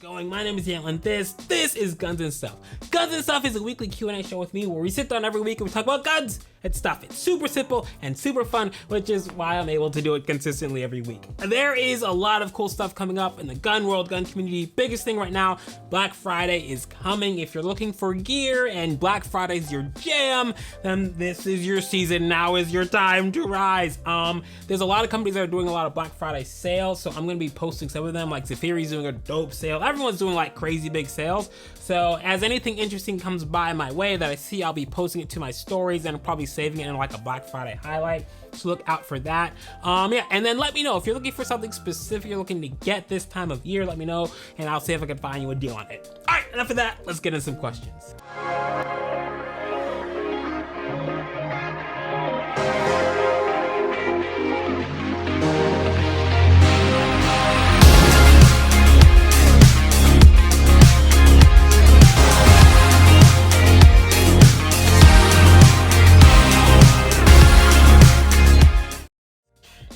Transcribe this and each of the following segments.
going? My name is Daniel, and this is Gunz-N-Stuff. Gunz-N-Stuff is a weekly Q&A show with me where we sit down every week and we talk about guns and stuff. It's super simple and super fun, which is why I'm able to do it consistently every week. There is a lot of cool stuff coming up in the gun world, gun community. Biggest thing right now, Black Friday is coming. If you're looking for gear and Black Friday's your jam, then this is your season. Now is your time to rise. There's a lot of companies that are doing a lot of Black Friday sales, so I'm gonna be posting some of them, like Zafiri's doing a dope sale. Everyone's doing like crazy big sales. So as anything interesting comes by my way that I see, I'll be posting it to my stories and probably saving it in like a Black Friday highlight. So look out for that. Yeah, and then let me know if you're looking for something specific you're looking to get this time of year. Let me know, and I'll see if I can find you a deal on it. All right, enough of that. Let's get into some questions.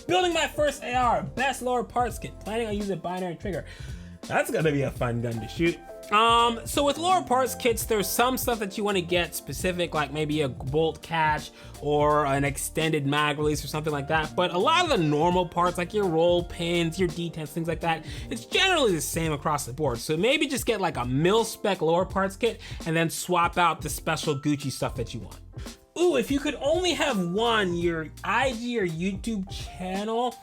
Building my first AR, best lower parts kit, planning on using binary trigger. That's gonna be a fun gun to shoot. So with lower parts kits, there's some stuff that you want to get specific, like maybe a bolt catch or an extended mag release or something like that. But a lot of the normal parts, like your roll pins, your detents, things like that, it's generally the same across the board. So maybe just get like a mil-spec lower parts kit and then swap out the special Gucci stuff that you want. Ooh, if you could only have one, your IG or YouTube channel,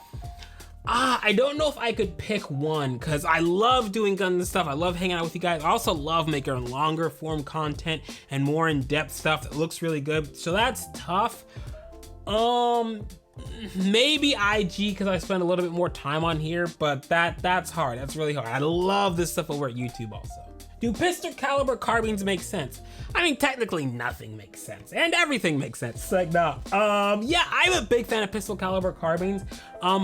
I don't know if I could pick one, because I love doing guns and stuff. I love hanging out with you guys. I also love making longer form content and more in-depth stuff that looks really good. So that's tough. Maybe IG, because I spend a little bit more time on here, but that's hard. That's really hard. I love this stuff over at YouTube also. Do pistol caliber carbines make sense? I mean, technically nothing makes sense, and everything makes sense. It's like, no. Yeah, I'm a big fan of pistol caliber carbines.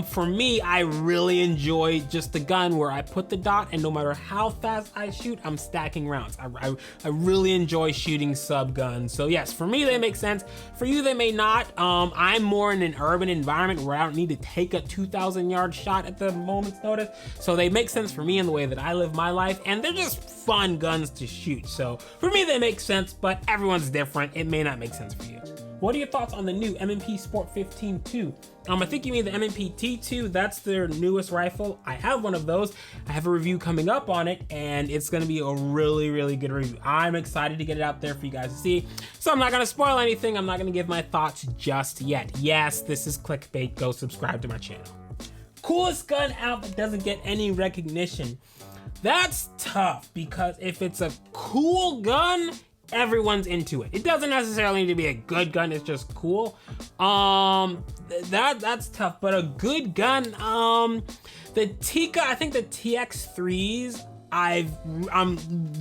For me, I really enjoy just the gun where I put the dot, and no matter how fast I shoot, I'm stacking rounds. I really enjoy shooting sub guns. So yes, for me, they make sense. For you, they may not. I'm more in an urban environment where I don't need to take a 2,000-yard shot at the moment's notice. So they make sense for me in the way that I live my life, and they're just fun guns to shoot. So for me, they make sense, but everyone's different. It may not make sense for you. What are your thoughts on the new M&P Sport 15-2? I think you mean the M&P.2. That's their newest rifle. I have one of those. I have a review coming up on it, and it's gonna be a really, really good review. I'm excited to get it out there for you guys to see. So I'm not gonna spoil anything. I'm not gonna give my thoughts just yet. Yes, this is clickbait. Go subscribe to my channel. Coolest gun out that doesn't get any recognition. That's tough, because if it's a cool gun, everyone's into it. It doesn't necessarily need to be a good gun, it's just cool. That's tough, but a good gun, the Tikka, I think the TX3s, I'm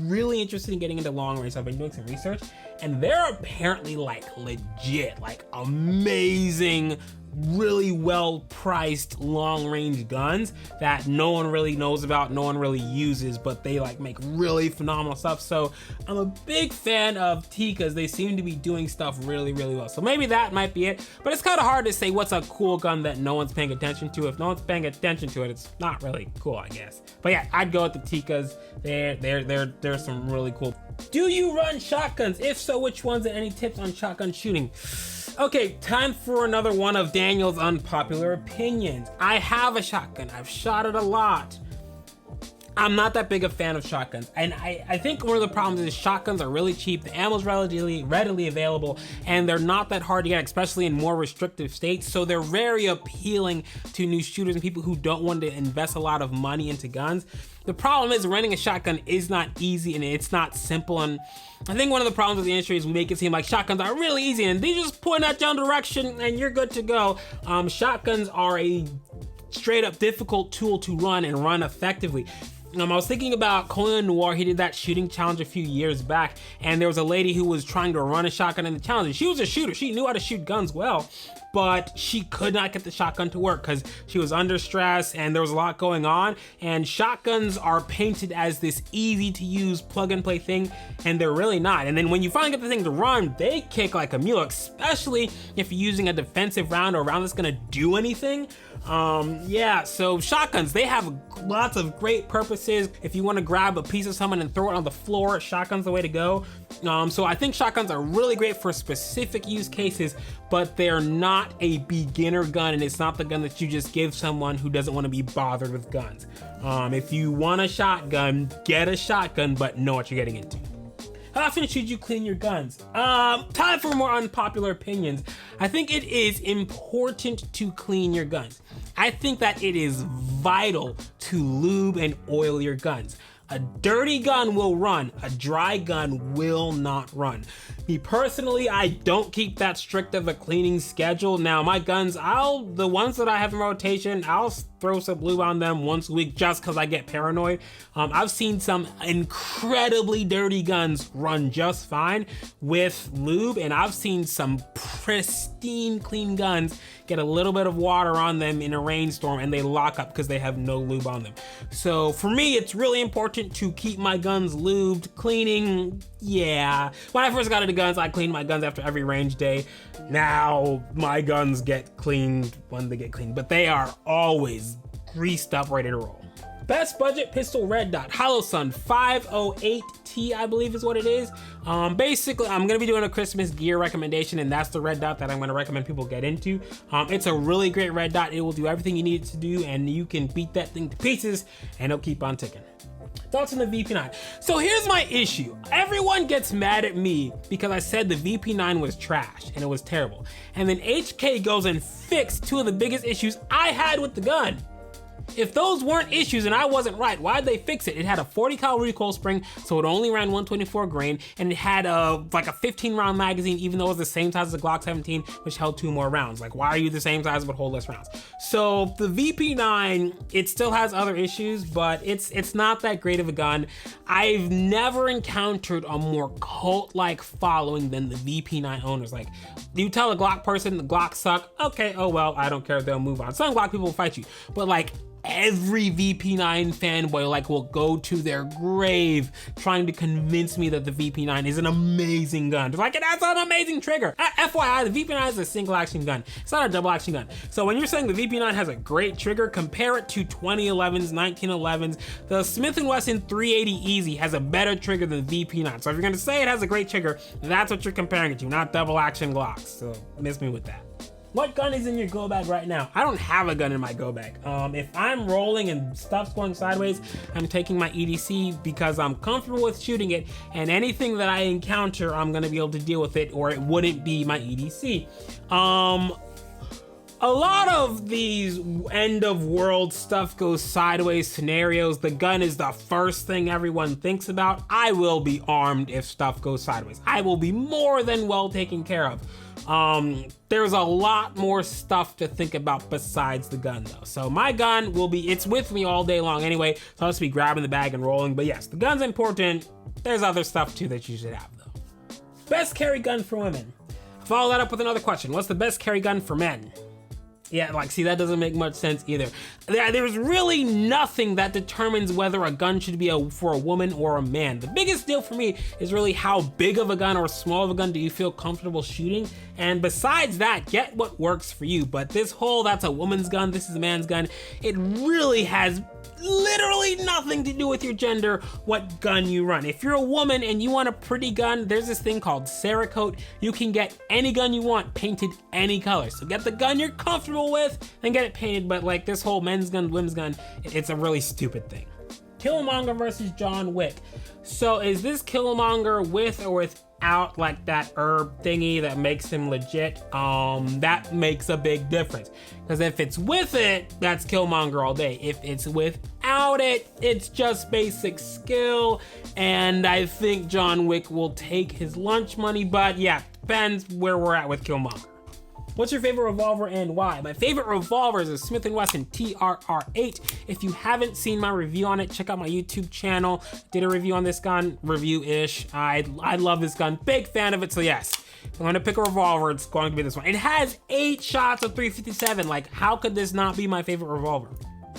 really interested in getting into long range, so I've been doing some research, and they're apparently like legit, like amazing, really well priced long range guns that no one really knows about, no one really uses, but they like make really phenomenal stuff. So I'm a big fan of Tikkas. They seem to be doing stuff really, really well. So maybe that might be it, but it's kind of hard to say what's a cool gun that no one's paying attention to. If no one's paying attention to it, it's not really cool, I guess. But yeah, I'd go with the Tikkas. They're some really cool. Do you run shotguns? If so, which ones, and any tips on shotgun shooting? Okay, time for another one of Daniel's unpopular opinions. I have a shotgun. I've shot it a lot. I'm not that big a fan of shotguns. And I think one of the problems is shotguns are really cheap. The ammo's readily available, and they're not that hard to get, especially in more restrictive states. So they're very appealing to new shooters and people who don't want to invest a lot of money into guns. The problem is renting a shotgun is not easy, and it's not simple. And I think one of the problems with the industry is we make it seem like shotguns are really easy and they just point that down direction and you're good to go. Shotguns are a straight up difficult tool to run and run effectively. I was thinking about Conan Noir. He did that shooting challenge a few years back, and there was a lady who was trying to run a shotgun in the challenge, and she was a shooter. She knew how to shoot guns well, but she could not get the shotgun to work because she was under stress and there was a lot going on. And shotguns are painted as this easy to use plug and play thing, and they're really not. And then when you finally get the thing to run, they kick like a mule, especially if you're using a defensive round or a round that's gonna do anything. Yeah, so shotguns, they have lots of great purposes. If you want to grab a piece of someone and throw it on the floor, shotgun's the way to go. So I think shotguns are really great for specific use cases, but they're not a beginner gun, and it's not the gun that you just give someone who doesn't want to be bothered with guns. If you want a shotgun, get a shotgun, but know what you're getting into. How often should you clean your guns? Time for more unpopular opinions. I think it is important to clean your guns. I think that it is vital to lube and oil your guns. A dirty gun will run, a dry gun will not run. Me personally, I don't keep that strict of a cleaning schedule. Now my guns, the ones that I have in rotation, I'll throw some lube on them once a week just because I get paranoid. I've seen some incredibly dirty guns run just fine with lube, and I've seen some pristine clean guns get a little bit of water on them in a rainstorm and they lock up because they have no lube on them. So for me, it's really important to keep my guns lubed. Cleaning, yeah. When I first got into guns, I cleaned my guns after every range day. Now my guns get cleaned when they get cleaned, but they are always greased up, ready to roll. Best budget pistol red dot, Holosun 508T, I believe is what it is. Basically, I'm gonna be doing a Christmas gear recommendation, and that's the red dot that I'm gonna recommend people get into. It's a really great red dot. It will do everything you need it to do, and you can beat that thing to pieces, and it'll keep on ticking. Thoughts on the VP9? So here's my issue. Everyone gets mad at me because I said the VP9 was trash and it was terrible. And then HK goes and fixed two of the biggest issues I had with the gun. If those weren't issues and I wasn't right, why'd they fix it? It had a 40 cal recoil spring, so it only ran 124 grain, and it had like a 15 round magazine, even though it was the same size as the Glock 17, which held 2 more rounds. Like, why are you the same size but hold less rounds? So the VP9, it still has other issues, but it's not that great of a gun. I've never encountered a more cult-like following than the VP9 owners. Like, you tell a Glock person the Glocks suck, okay, oh well, I don't care, they'll move on. Some Glock people will fight you, but like, every VP9 fanboy like will go to their grave trying to convince me that the VP9 is an amazing gun. They're like, it has an amazing trigger. FYI, the VP9 is a single action gun. It's not a double action gun. So when you're saying the VP9 has a great trigger, compare it to 2011s, 1911s. The Smith & Wesson 380 Easy has a better trigger than the VP9. So if you're gonna say it has a great trigger, that's what you're comparing it to, not double action Glocks. So miss me with that. What gun is in your go bag right now? I don't have a gun in my go bag. If I'm rolling and stuff's going sideways, I'm taking my EDC because I'm comfortable with shooting it, and anything that I encounter, I'm gonna be able to deal with it, or it wouldn't be my EDC. A lot of these end of world stuff goes sideways scenarios, the gun is the first thing everyone thinks about. I will be armed if stuff goes sideways. I will be more than well taken care of. There's a lot more stuff to think about besides the gun though. So my gun it's with me all day long anyway, so I'll just be grabbing the bag and rolling. But yes, the gun's important. There's other stuff too that you should have though. Best carry gun for women. Follow that up with another question. What's the best carry gun for men? Yeah, like, see, that doesn't make much sense either. There's really nothing that determines whether a gun should be for a woman or a man. The biggest deal for me is really how big of a gun or small of a gun do you feel comfortable shooting? And besides that, get what works for you. But this whole, that's a woman's gun, this is a man's gun, it really has literally nothing to do with your gender, what gun you run. If you're a woman and you want a pretty gun, there's this thing called Cerakote. You can get any gun you want painted any color. So get the gun you're comfortable with and get it painted. But like this whole men's gun, women's gun, it's a really stupid thing. Killmonger versus John Wick. So is this Killmonger with or without like that herb thingy that makes him legit? That makes a big difference. Because if it's with it, that's Killmonger all day. If it's without it, it's just basic skill. And I think John Wick will take his lunch money, but yeah, depends where we're at with Killmonger. What's your favorite revolver and why? My favorite revolver is a Smith & Wesson TRR8. If you haven't seen my review on it, check out my YouTube channel. Did a review on this gun, review-ish. I love this gun, big fan of it, so yes. If I'm gonna pick a revolver, it's going to be this one. It has 8 shots of .357. Like, how could this not be my favorite revolver?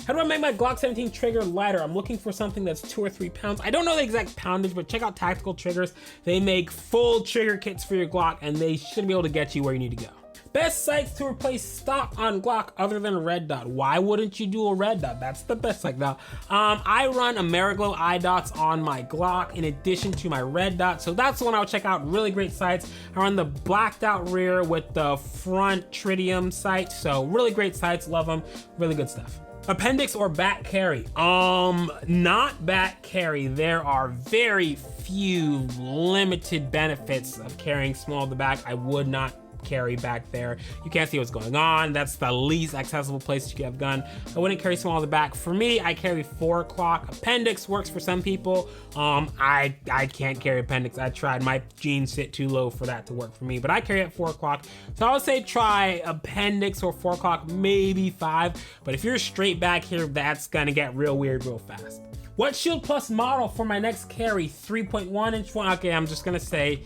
How do I make my Glock 17 trigger lighter? I'm looking for something that's 2 or 3 pounds. I don't know the exact poundage, but check out Tactical Triggers. They make full trigger kits for your Glock, and they should be able to get you where you need to go. Best sights to replace stock on Glock other than a red dot. Why wouldn't you do a red dot? That's the best sight now. I run Ameriglow eye dots on my Glock in addition to my red dot, so that's the one I would check out. Really great sights. I run the blacked out rear with the front tritium sight, so really great sights, love them, really good stuff. Appendix or back carry? Not back carry. There are very few limited benefits of carrying small to back. I would not carry back there. You can't see what's going on. That's the least accessible place you can have gun. I wouldn't carry small to the back. For me, I carry 4 o'clock. Appendix works for some people. I can't carry Appendix. I tried. My jeans sit too low for that to work for me, but I carry at 4 o'clock. So I would say try Appendix or 4 o'clock, maybe 5. But if you're straight back here, that's gonna get real weird real fast. What Shield Plus model for my next carry? 3.1 inch one. Okay, I'm just gonna say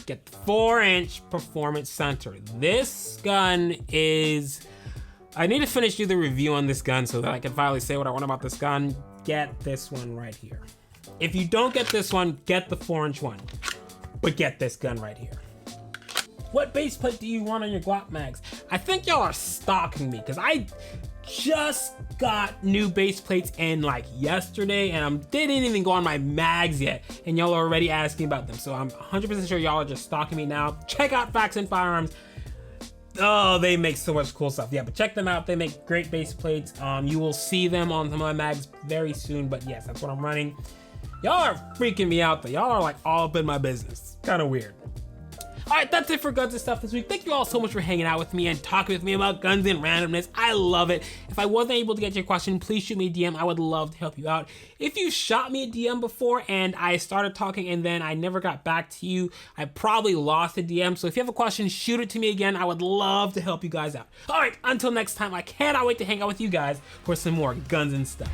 get the 4-inch performance center. This gun is, I need to finish the review on this gun so that I can finally say what I want about this gun. Get this one right here. If you don't get this one, get the 4-inch one, but get this gun right here. What base plate do you run on your Glock mags? I think y'all are stalking me because I just got new base plates in like yesterday and I didn't even go on my mags yet and y'all are already asking about them. So I'm 100% sure y'all are just stalking me now. Check out Facts and Firearms. Oh, they make so much cool stuff. Yeah, but check them out. They make great base plates. You will see them on some of my mags very soon, but yes, that's what I'm running. Y'all are freaking me out though. Y'all are like all up in my business. Kind of weird. All right, that's it for Gunz-N-Stuff this week. Thank you all so much for hanging out with me and talking with me about guns and randomness. I love it. If I wasn't able to get your question, please shoot me a DM. I would love to help you out. If you shot me a DM before and I started talking and then I never got back to you, I probably lost the DM. So if you have a question, shoot it to me again. I would love to help you guys out. All right, until next time, I cannot wait to hang out with you guys for some more Gunz-N-Stuff.